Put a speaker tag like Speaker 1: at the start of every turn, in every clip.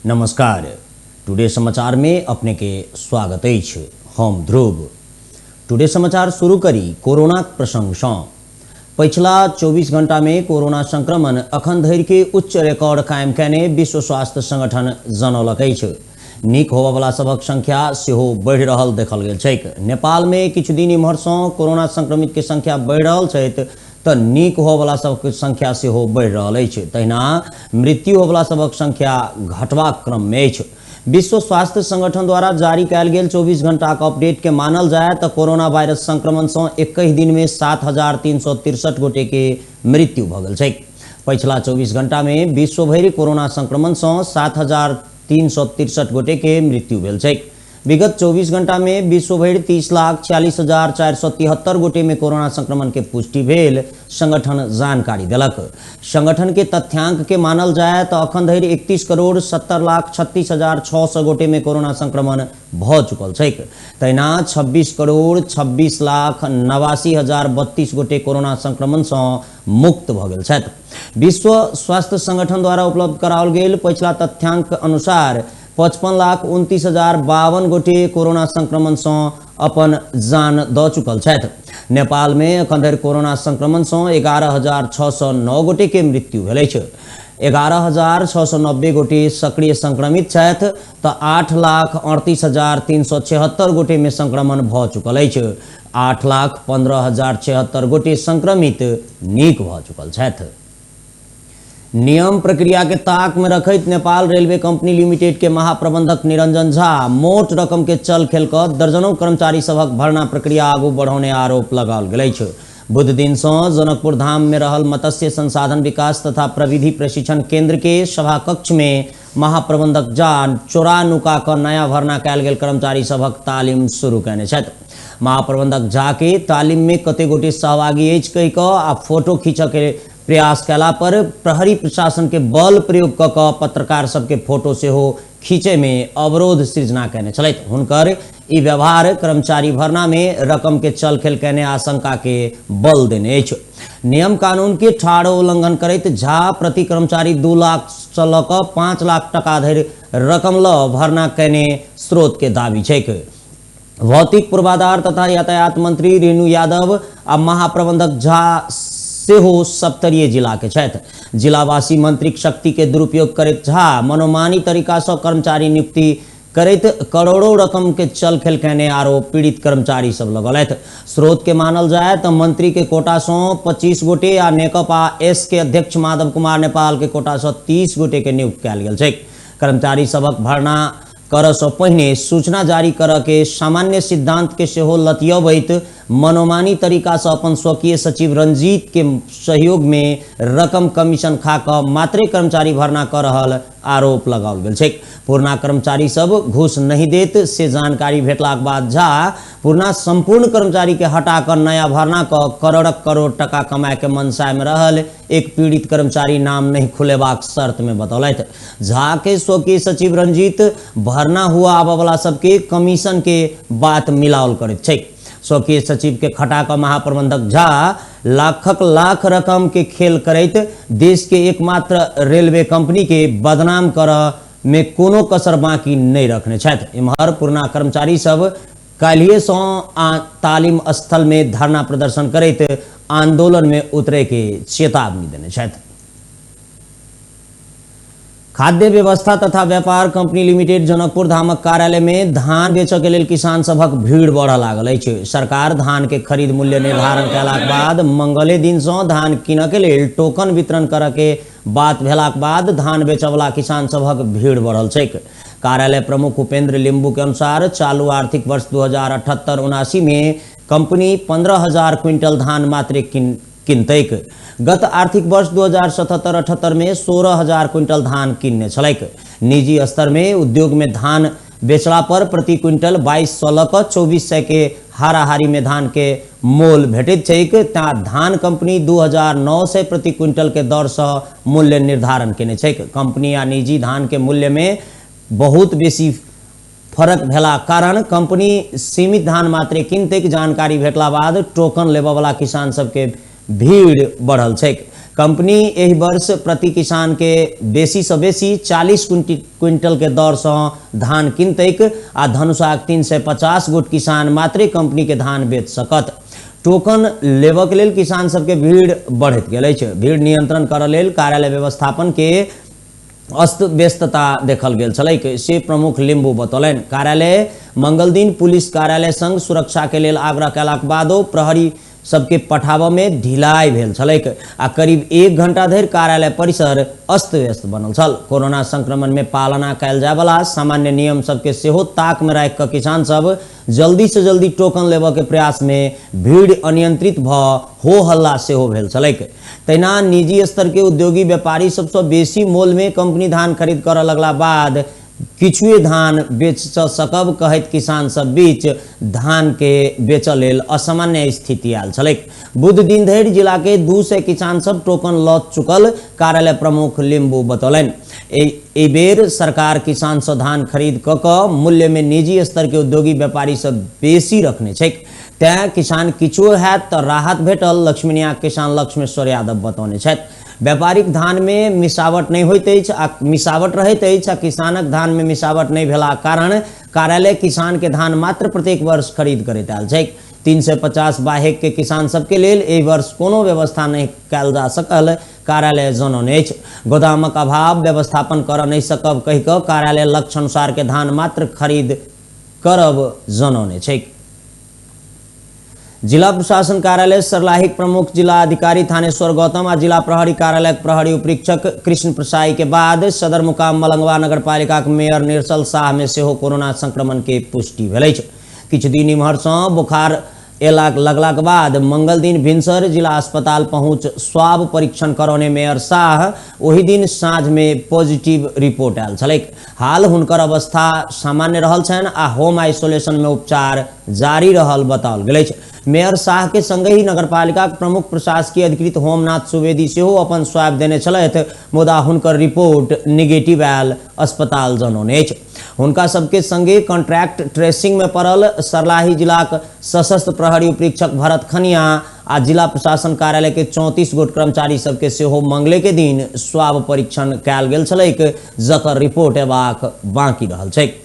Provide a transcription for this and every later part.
Speaker 1: नमस्कार। टुडे समाचार में अपने के स्वागत अछि। हम ध्रुव। टुडे समाचार शुरू करी कोरोना प्रसंग सँ। पिछला 24 घंटा में कोरोना संक्रमण अखन धरि के उच्च रिकॉर्ड कायम कयने विश्व स्वास्थ्य संगठन जनौलक अछि। नीक होबयवला सभक संख्या सेहो बढ़ि रहल देखल गेल छैक। नेपाल में किछु दिन इम्हर सँ कोरोना संक्रमित के संख्या बढ़ि रहल छथि तऽ नीक होबयवला सभक संख्या सेहो बढ़ि रहल अछि। तहिना मृत्यु होबयवला सभक संख्या घटबाक क्रम में अछि। विश्व स्वास्थ्य संगठन द्वारा जारी कयल गेल 24 घंटा के अपडेट के मानल जाय तऽ कोरोना वायरस संक्रमण सँ 21 दिन में 7,363 गोटे के मृत्यु भऽ गेल छैक। पिछला 24 घंटा में विश्व भरि कोरोना संक्रमण सँ 7,363 गोटे के मृत्यु भेल छैक। विगत 24 घंटा में विश्व भरि 30,46,473 गोटे में कोरोना संक्रमण के पुष्टि भेल संगठन जानकारी देलक। संगठन के तथ्यांक के मानल जाय तो अखन धरि 31,70,36,600 गोटे में कोरोना संक्रमण भ चुकल छैक। तहिना 26,26,89,032 गोटे कोरोना संक्रमण सँ मुक्त भ गेल छथि। विश्व स्वास्थ्य संगठन द्वारा उपलब्ध कराओल गेल पिछला तथ्यांक अनुसार 55,29,052 गोटे कोरोना संक्रमण सँ अपन जान द चुकल छथि। नेपाल में अखन धरि कोरोना संक्रमण सँ 11,609 गोटे के मृत्यु भेल अछि। 11,690 गोटे सक्रिय संक्रमित छथि तऽ 8,38,376 गोटे में संक्रमण भ चुकल अछि। 8,15,076 गोटे संक्रमित नीक भ चुकल छथि। नियम प्रक्रिया के ताक में रखैत नेपाल रेलवे कंपनी लिमिटेड के महाप्रबंधक निरंजन झा मोट रकम के चल खेल कर दर्जनों कर्मचारी सभक भरना प्रक्रिया आगू बढ़ौने आरोप लगाओल गेल अछि। बुध दिन सँ जनकपुर धाम में रहल मत्स्य संसाधन विकास तथा प्रविधि प्रशिक्षण केंद्र के सभा कक्ष में महाप्रबंधक झा चोरा नुका कर नया भरना कयल गेल कर्मचारी सभक तालीम शुरू कयने छथि। महाप्रबंधक झा के तालीम में कते गोटे सहभागी अछि कहि कऽ आ फोटो खींचऽ के प्रयास कयला पर प्रहरी प्रशासन के बल प्रयोग कऽ कऽ पत्रकार सबके फोटो सेहो खींचे में अवरोध सृजना कयने छलथि। हुनकर ई व्यवहार कर्मचारी भरना में रकम के चलखेल कयने आशंका के बल देने अछि। नियम कानून के ठाढ़ उल्लंघन करैत झा प्रति कर्मचारी 2 लाख सँ लऽ कऽ 5 लाख टका धरि रकम लऽ भरना कयने स्रोत के दावी छैक। भौतिक पूर्वाधार तथा यातायात मंत्री रेणु यादव आ महाप्रबंधक झा सेहो सप्तरीय जिला के छथि। जिलावासी मंत्रिक शक्ति के दुरुपयोग करैत झा मनोमानी तरीका से कर्मचारी नियुक्ति करैत करोड़ों रकम के चल खेल कयने आरोप पीड़ित कर्मचारी सब लगौलथि। स्रोत के मानल जाय तो मंत्री के कोटा से 25 गोटे आ नेकपा एस के अध्यक्ष माधव कुमार नेपाल के कोटा से 30 गोटे के नियुक्त कयल गेल छैक। कर्मचारी सबक भरना करऽ सँ पहिने सूचना जारी करऽ के सामान्य सिद्धांत के सेहो लतियबैत मनोमानी तरीका से अपन स्वकीय सचिव रंजीत के सहयोग में रकम कमीशन खा कऽ मात्रे कर्मचारी भरना कर रहल आरोप लगाओल गेल छैक। पुरना कर्मचारी सब घूस नहीं देत से जानकारी भेटलाक बाद झा पुरना संपूर्ण कर्मचारी के हटा कर नया भरना कऽ करोड़ टका कमाए के मनसाय में रहल एक पीड़ित कर्मचारी नाम नहीं खुलेबाक शर्त में बतौलथि। झा के स्वकीय सचिव रंजीत भरना हुआ आबयवला सबके कमीशन के बात मिलाओल करैत छैक। स्वकीय सचिव के खटा कऽ महाप्रबंधक झा लाखक लाख रकम के खेल करैत देश के एकमात्र रेलवे कंपनी के बदनाम करऽ में कोनो कसर बाकी नहीं रखने छथि। इम्हर पुरना कर्मचारी सब काल्हिए सँ तालीम स्थल में धरना प्रदर्शन करैत आंदोलन में उतरे के चेतावनी देने छथि। खाद्य व्यवस्था तथा व्यापार कंपनी लिमिटेड जनकपुर धामक कार्यालय में धान बेचऽ के लेल किसान सभक भीड़ बढ़ऽ लागल अछि। सरकार धान के खरीद मूल्य निर्धारण कयलाक बाद मंगले दिन सँ धान कीनऽ के लेल टोकन वितरण करऽ के बात भेलाक बाद धान बेचऽवला किसान सभक भीड़ बढ़ल छैक। कार्यालय प्रमुख उपेंद्र लिंबू के अनुसार चालू आर्थिक वर्ष 2078-79 में कंपनी 15,000 क्विंटल धान मात्र किनतैक। गत आर्थिक वर्ष 2077-78 में 16,000 क्विंटल धान किनने छलैक। निजी स्तर में उद्योग में धान बेचला पर प्रति क्विंटल 2200 लऽ कऽ 2400 के हाराहारी में धान के मोल भेटैत छैक। ता धान कंपनी 2,900 प्रति क्विंटल के दर सँ मूल्य निर्धारण केने छैक। कंपनी आ निजी धान के मूल्य में बहुत बेसी फरक भेला कारण कंपनी सीमित धान मात्रे किनतैक। जानकारी भेटला बाद टोकन लेबऽ वाला किसान सबके भीड़ बढ़ल छैक। कंपनी एहि वर्ष प्रति किसान के बेसी से बेसी 40 क्विंटल के दर से धान किनतैक आ धनुषाक 350 गोट किसान मात्रे कंपनी के धान बेच सकत। टोकन लेबक लेल किसान सबके भीड़ बढ़त गेल अछि। भीड़ नियंत्रण करऽ लेल कार्यालय व्यवस्थापन के अस्त व्यस्तता देखल गेल छलैक से प्रमुख लिम्बू बतौलनि। कार्यालय मंगल दिन पुलिस कार्यालय संग सुरक्षा के लेल आग्रह कयलाक बादो प्रहरी सबके पठाबऽ में ढिलाई भेल छलैक आ करीब 1 घंटा धरि कार्यालय परिसर अस्त व्यस्त बनल छल। कोरोना संक्रमण में पालना कयल जाय वाला सामान्य नियम सबके सेहो ताक में राखि कऽ किसान सब जल्दी से जल्दी टोकन लेबऽ के प्रयास में भीड़ अनियंत्रित हो हल्ला सेहो भेल छलैक। तहिना निजी स्तर के उद्योगी व्यापारी सबसँ बेसी मोल में कंपनी धान खरीद करऽ लगला बाद किछुए धान बेच सकब कहैत किसान सब बीच धान के बेचऽ लेल असामान्य स्थिति आयल छलैक। बुध दिन धरि जिला के 200 किसान सब टोकन लऽ चुकल कार्यालय प्रमुख लिम्बू बतौलनि। एहि बेर सरकार किसान से धान खरीद कऽ मूल्य में निजी स्तर के उद्योगी व्यापारी सब बेसी रखने छैक। तैं किसान किछुओ हैत तऽ राहत भेटल, लक्ष्मीनिया किसान लक्ष्मेश्वर यादव बतौने छथि। व्यापारिक धान में मिसावट नहीं होइत अछि आ मिसावट रहैत अछि आ किसानक धान में मिसावट नहीं भेला कारण कार्यालय किसान के धान मात्र प्रत्येक वर्ष खरीद करैत आयल छैक। 350 बाहेक के किसान सबके लेल एहि वर्ष कोनो व्यवस्था नहीं कयल जा सकल कार्यालय जनौने अछि। गोदामक अभाव व्यवस्थापन करऽ नहीं सकब कहि कऽ कार्यालय लक्ष्य अनुसार के धान मात्र खरीद करब जनौने छैक। जिला प्रशासन कार्यालय सरलाही प्रमुख जिला अधिकारी थानेश्वर गौतम आ जिला प्रहरी कार्यालय प्रहरी उपरीक्षक कृष्ण प्रसाई के बाद सदर मुकाम मलंगवा नगर पालिका के मेयर निर्सल शाह में सेहो कोरोना संक्रमण के पुष्टि भेल अछि। किछु दिन इम्हर सँ बोखार लगलाक बाद मंगल दिन भिनसर जिला अस्पताल पहुंच स्वाब परीक्षण करौने मेयर शाह ओहि दिन साँझ में पॉजिटिव रिपोर्ट आयल छलैक। हाल हुनकर अवस्था सामान्य रहल छनि आ होम आइसोलेशन में उपचार जारी रहल बताओल गेल अछि। मेयर शाह के संगे ही नगरपालिका प्रमुख प्रशासकीय अधिकृत होमनाथ सुवेदी सेहो अपन स्वाब देने छलथि, मुदा हुनकर रिपोर्ट निगेटिव आयल अस्पताल जनौने अछि। हुनका सबके संगे कॉन्ट्रैक्ट ट्रेसिंग में पड़ल सरलाही जिलाक सशस्त्र प्रहरी उपरीक्षक भरत खनिया आ जिला प्रशासन कार्यालय के 34 गोट कर्मचारी सबके सेहो मंगले के दिन स्वाब परीक्षण कयल गेल छलैक, जकर रिपोर्ट एबाक बाकी रहल छैक।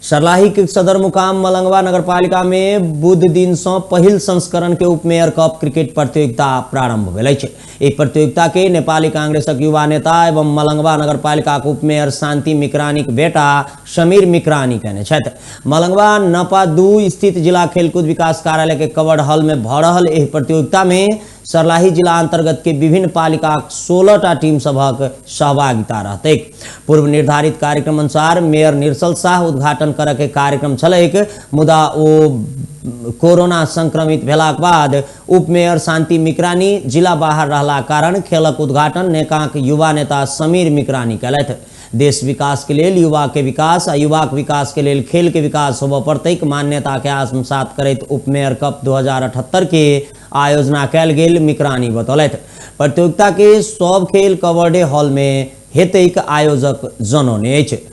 Speaker 1: सरलाही के सदर मुकाम मलंगवा नगरपालिका में बुध दिन से पहिल संस्करण के उपमेयर कप क्रिकेट प्रतियोगिता प्रारंभ भेल अछि। एहि प्रतियोगिता के नेपाली कांग्रेसक युवा नेता एवं मलंगवा नगरपालिका के उपमेयर शांति मिक्रानी के बेटा समीर मिक्रानी कहने छथि। मलंगवा नपा 2 स्थित जिला खेलकूद विकास कार्यालय के कवर्ड हॉल में भऽ रहल एहि प्रतियोगिता में सरलाही जिला अंतर्गत के विभिन्न पालिका 16टा टीम सभक सहभागिता रहतै। पूर्व निर्धारित कार्यक्रम अनुसार मेयर निर्सल शाह उद्घाटन करऽ के कार्यक्रम छलैक, मुदा ओ कोरोना संक्रमित भेलाक बाद उपमेयर शांति मिक्रानी जिला बाहर रहला कारण खेलक उद्घाटन नेकाक युवा नेता समीर मिक्रानी कयलथि। देश विकास के लेल युवा के विकास आ युवाक विकास के लेल खेल के विकास होबऽ पड़तैक मान्यता के आत्मसात करैत उपमेयर कप 2078 के आयोजना कयल गेल मिक्रानी बतौलथि। प्रतियोगिता के सब खेल कवर्डे हॉल में हेतैक आयोजक जनौने अछि।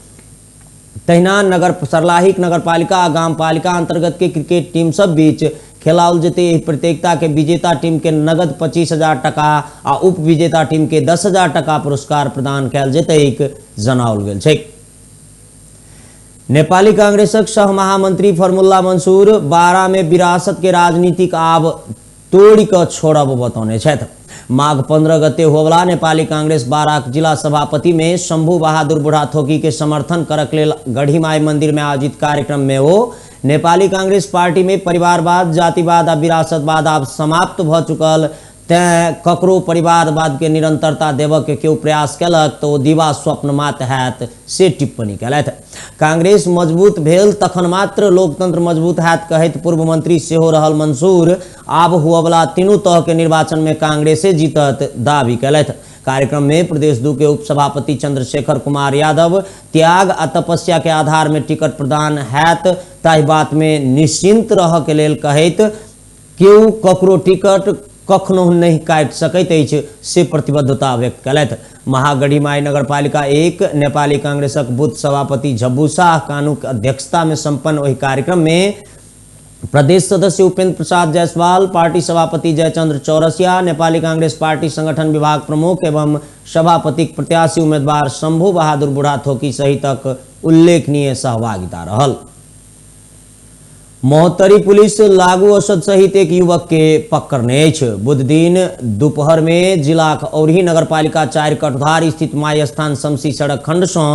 Speaker 1: तहिना सरलाही नगरपालिका आ गाम पालिका अंतर्गत के क्रिकेट टीम सब बीच खेलाओल जेते। एहि प्रतियोगिता के विजेता टीम के नगद 25,000 टका आ उप विजेता टीम के 10,000 टका पुरस्कार प्रदान कयल जेतैक जनाओल गेल छैक। नेपाली कांग्रेसक सह महामंत्री फर्मुल्ला मंसूर 12 में विरासत के राजनीतिक आब तोड़ि कऽ छोड़ब बतौने छथि। माघ 15 गते होवला नेपाली कांग्रेस 12 जिला सभापति में शंभू बहादुर बुढ़ाथोकी के समर्थन करक लेल गढ़ीमाई मंदिर में आयोजित कार्यक्रम में वो नेपाली कांग्रेस पार्टी में परिवारवाद, जातिवाद आ विरासतवाद आब समाप्त भऽ चुकल, तैं ककरो परिवारवाद के निरंतरता देबऽ के केओ प्रयास कयलक तऽ ओ दिवा स्वप्न मात्र हैत से टिप्पणी कयलथि। कांग्रेस मजबूत भेल तखन मात्र लोकतंत्र मजबूत हैत कहैत पूर्व मंत्री सेहो रहल मंसूर आब हुअवला तीनू तह के निर्वाचन में कांग्रेसे जीतत दावी कयलथि। कार्यक्रम में प्रदेश 2 के उपसभापति चंद्रशेखर कुमार यादव त्याग आ तपस्या के आधार में टिकट प्रदान हैत ताहि बात में निश्चिंत रहऽ के लेल कहैत केओ ककरो टिकट कखनो नहीं काटि सकैत अछि से प्रतिबद्धता व्यक्त कयलथि। महागढ़ीमाई नगरपालिका 1 नेपाली कांग्रेसक बूथ सभापति झब्बू शाह कानूक अध्यक्षता में संपन्न ओहि कार्यक्रम में प्रदेश सदस्य उपेंद्र प्रसाद जायसवाल, पार्टी सभापति जयचंद्र चौरसिया, नेपाली कांग्रेस पार्टी संगठन विभाग प्रमुख एवं सभापति प्रत्याशी उम्मीदवार शंभु बहादुर बुढ़ाथोकी सहितक उल्लेखनीय सहभागिता रहल। महोत्तरी पुलिस लागू औषध सहित एक युवक के पकड़ने अछि। बुध दिन दोपहर में जिलाक औरही नगरपालिका 4 कटुधार स्थित माई स्थान शमशी सड़क खंड से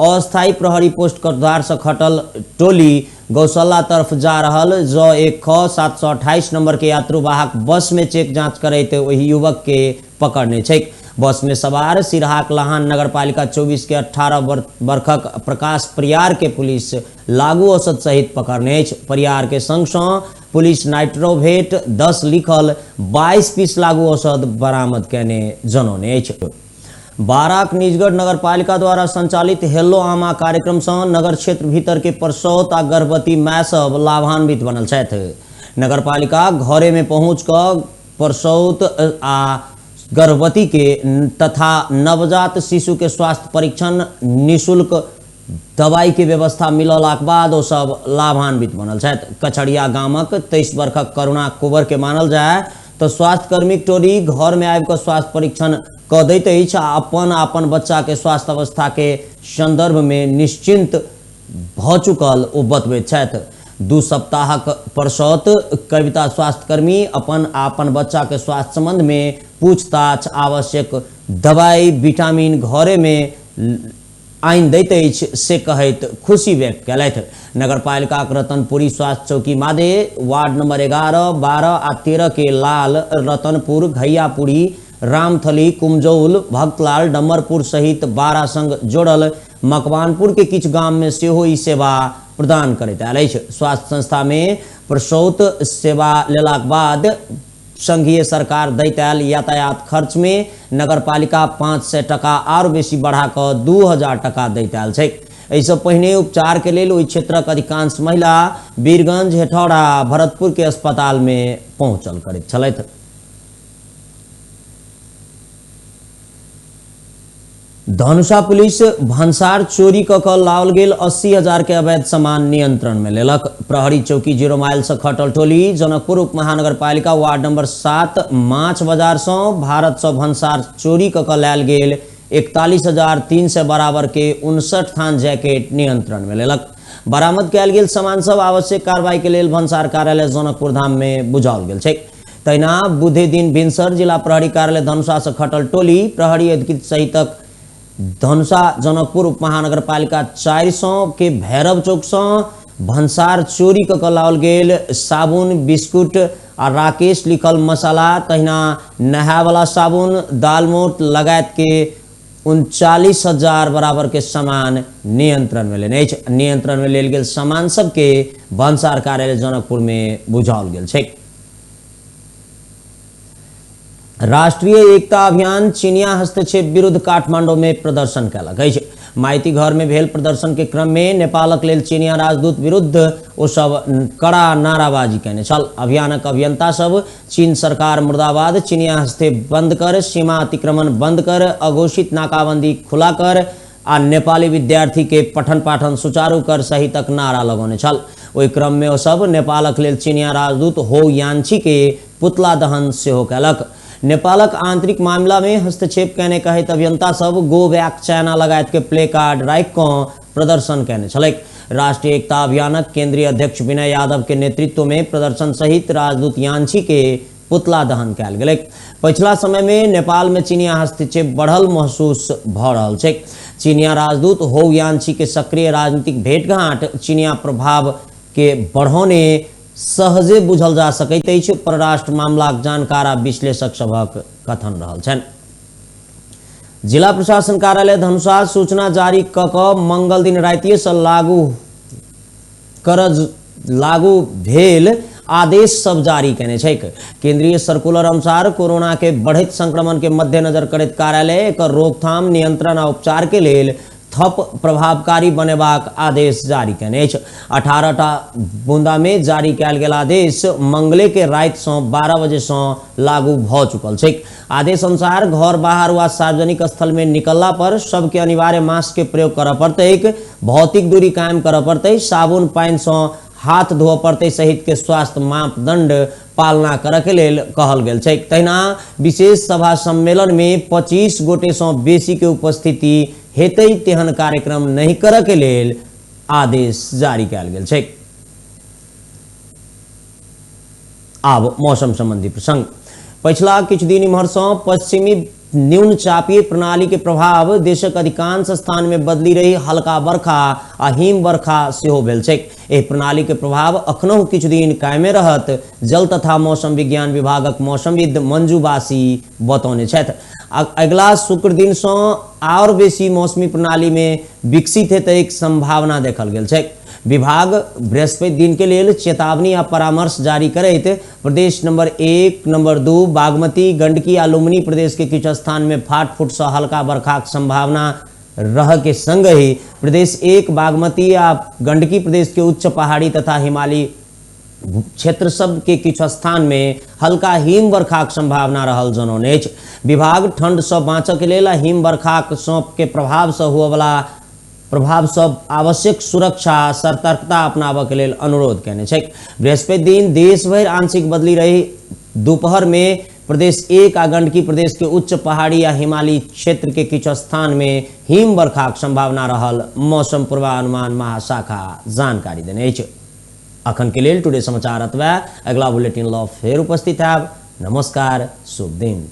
Speaker 1: अस्थायी प्रहरी पोस्ट कटुधार से खटल टोली गौशाला तरफ जा रहल जो एक ख 728 नंबर के यात्रुवाहक बस में चेक जांच करते वही युवक के पकड़ने छै। बस में सवार सिरहाक लहान नगरपालिका 24 के 18 वर्षक प्रकाश परियार के पुलिस लागू औषध सहित पकड़ने अछि। परियार के संग पुलिस नाइट्रोवेट 10 लिखल 22 पीस लागू औषध बरामद कैने जनौने अछि। बाराक निजगढ़ नगरपालिका द्वारा संचालित हेलो आमा कार्यक्रम से नगर क्षेत्र भीतर के प्रसौत आ गर्भवती माय सब लाभान्वित बनल छथि। नगरपालिका घरे में पहुंच कर प्रसौत आ गर्भवती के तथा नवजात शिशु के स्वास्थ्य परीक्षण निःशुल्क दवाई के व्यवस्था मिललाक बाद ओ सब लाभान्वित बनल छथि। कछड़िया गामक 23 वर्षक करुणा कुंवर के मानल जाए तो स्वास्थ्य कर्मी टोली घर में आबि स्वास्थ्य परीक्षण क दैत अछि आ अपन बच्चा के स्वास्थ्य अवस्था के संदर्भ में निश्चिंत भ चुकल ओ बतबैत छथि। 2 सप्ताहक प्रसौत कविता स्वास्थ्यकर्मी अपन बच्चा के स्वास्थ्य संबंध में पूछताछ आवश्यक दवाई विटामिन घरे में आइन दैत अछि से कहैत खुशी व्यक्त कयलथि। नगरपालिका रतनपुरी स्वास्थ्य चौकी मादे वार्ड नंबर 11, 12 आ 13 के लाल रतनपुर, घैयापुरी, रामथली, कुमजौल, भक्तलाल, डम्बरपुर सहित 12 संग जोड़ल मकवानपुर के किछु गाम में सेहो ई सेवा प्रदान करैत आयल अछि। स्वास्थ्य संस्था में प्रसौत सेवा लेलाक बाद संघीय सरकार दैत आयल यातायात खर्च में नगरपालिका 500 टका और बेसी बढ़ा कर 2000 टका दैत आयल छै। एहिसँ पहिने उपचार के लेल ओहि क्षेत्रक अधिकांश महिला वीरगंज, हेठौड़ा, भरतपुर के अस्पताल में पहुंचल करैत छलथि। धनुषा पुलिस भंसार चोरी क लाओल गेल 80,000 के अवैध सामान नियंत्रण में लेलक। प्रहरी चौकी 0 माइल से खटल टोली जनकपुर उप महानगरपालिका वार्ड नंबर 7 माछ बाजार से भारत से भंसार चोरी क लायल गेल 41,300 बराबर के 59 थान जैकेट नियंत्रण में लेलक। बरामद कयल गेल सामान सब आवश्यक कार्रवाई के लेल भंसार कार्यालय जनकपुर धाम में बुझाओल गेल छै। तहिना बुधे दिन भिनसर जिला प्रहरी कार्यालय धनुषा से खटल टोली प्रहरी अधिकृत सहितक धनुषा जनकपुर उप महानगरपालिका 400 के भैरव चौक से भंसार चोरी क लाओल गेल साबुन, बिस्कुट आ राकेश लिखल मसाला, तहिना नहाय वाला साबुन, दालमोट लगायत के 39,000 बराबर के सामान नियंत्रण में लेने अछि। नियंत्रण में लेल गेल सामान सबके भंसार कार्यालय जनकपुर में बुझाओल गेल छै। राष्ट्रीय एकता अभियान चीनिया हस्तक्षेप विरुद्ध काठमांडू में प्रदर्शन कयलक अछि। माइती घर में भेल प्रदर्शन के क्रम में नेपालक लेल चीनिया राजदूत विरुद्ध ओ सब कड़ा नाराबाजी कयने छल। अभियानक अभियंता सब चीन सरकार मुर्दाबाद, चीनिया हस्तक्षेप बंद कर, सीमा अतिक्रमण बंद कर, अघोषित नाकाबंदी खुला कर आ नेपाली विद्यार्थी के पठन पाठन सुचारू कर सहितक नारा लगौने छल। ओहि क्रम में ओ सब नेपालक लेल चीनिया राजदूत हो यान्छी के पुतला दहन सेहो कयलक। नेपालक आंतरिक मामला में हस्तक्षेप कहने कहैत अभियंता सब गो बैक चाइना लगायत के प्ले कार्ड राखि कऽ प्रदर्शन कहने छलैक। राष्ट्रीय एकता अभियानक केंद्रीय अध्यक्ष विनय यादव के नेतृत्व में प्रदर्शन सहित राजदूत यान्छी के पुतला दहन कयल गेलै। पिछला समय में नेपाल में चीनिया हस्तक्षेप बढ़ल महसूस भ रहल छै। चीनिया राजदूत हो यान्छी के सक्रिय राजनीतिक भेंटघाट चीनिया प्रभाव के बढ़ौने सहजे बुझल जा सकैत अछि, परराष्ट्र मामलाक जानकार आ विश्लेषक सभक कथन रहल छनि। जिला प्रशासन कार्यालय धनुषा सूचना जारी क मंगल दिन रातिये से लागू भेल आदेश सब जारी केने छै। केंद्रीय सर्कुलर अनुसार कोरोना के बढ़ैत संक्रमण के मद्देनजर करैत कार्यालय एकर रोकथाम, नियंत्रण आ उपचार के लेल थप प्रभावकारी बनेबाक आदेश जारी केने अछि। 18टा बूंदा में जारी कयल गेल आदेश मंगले के राति से 12 बजे से लागू भ चुकल छै। आदेश अनुसार घर बाहर वा सार्वजनिक स्थल में निकलला पर सबके अनिवार्य मास्क के प्रयोग करऽ पड़तैक, भौतिक दूरी कायम करऽ पड़तै, साबुन पानी से हाथ धोअ पड़तै सहित के स्वास्थ्य मापदंड पालना करय के लेल कहल गेल छै। तहिना विशेष सभा सम्मेलन में 25 गोटे सँ बेसी के उपस्थिति हेतै तेहन कार्यक्रम नहीं करय के लेल आदेश जारी कयल गेल छै। आब मौसम संबंधी प्रसंग। पिछला किछु दिन इम्हर सँ पश्चिमी न्यून चापीय प्रणाली के प्रभाव देशक अधिकांश स्थान में बदली रही हल्का बरखा आ हिम बरखा सेहो भेल छै। एहि प्रणाली के प्रभाव अखनहु किछु दिन कायमे रहत, जल तथा मौसम विज्ञान विभागक मौसमविद मंजू बासी बतौने छथि। अगिला शुक्र दिन सँ और बेसी मौसमी प्रणाली में विकसित हेतैक संभावना देखल गेल छै। विभाग बृहस्पति दिन के लेल चेतावनी आ परामर्श जारी करैत प्रदेश नंबर 1, नंबर 2, बागमती, गंडकी आ लुम्बिनी प्रदेश के किछु स्थान में फाट फूट सँ हल्का बरखाक संभावना रह के संग ही प्रदेश 1, बागमती आ गंडकी प्रदेश के उच्च पहाड़ी तथा हिमालयी क्षेत्र सब के किछु स्थान में हल्का हिम बरखाक संभावना रहल जनौने अछि। विभाग ठंड सँ बाँचय के लेल हिम बरखाक के प्रभाव सँ हुअ वाला प्रभाव सब आवश्यक सुरक्षा सतर्कता अपनाबय के लेल अनुरोध केने छै। बृहस्पति दिन देश भर आंशिक बदली रही दोपहर में प्रदेश 1 आ गंडकी प्रदेश के उच्च पहाड़ी आ हिमालयी क्षेत्र के किछु स्थान में हिम बरखाक संभावना रहल मौसम पूर्वानुमान महाशाखा जानकारी देने अछि। अखन के लेल टुडे समाचार अतबा। अगला बुलेटिन ल फेर उपस्थित हैब। नमस्कार, शुभ दिन।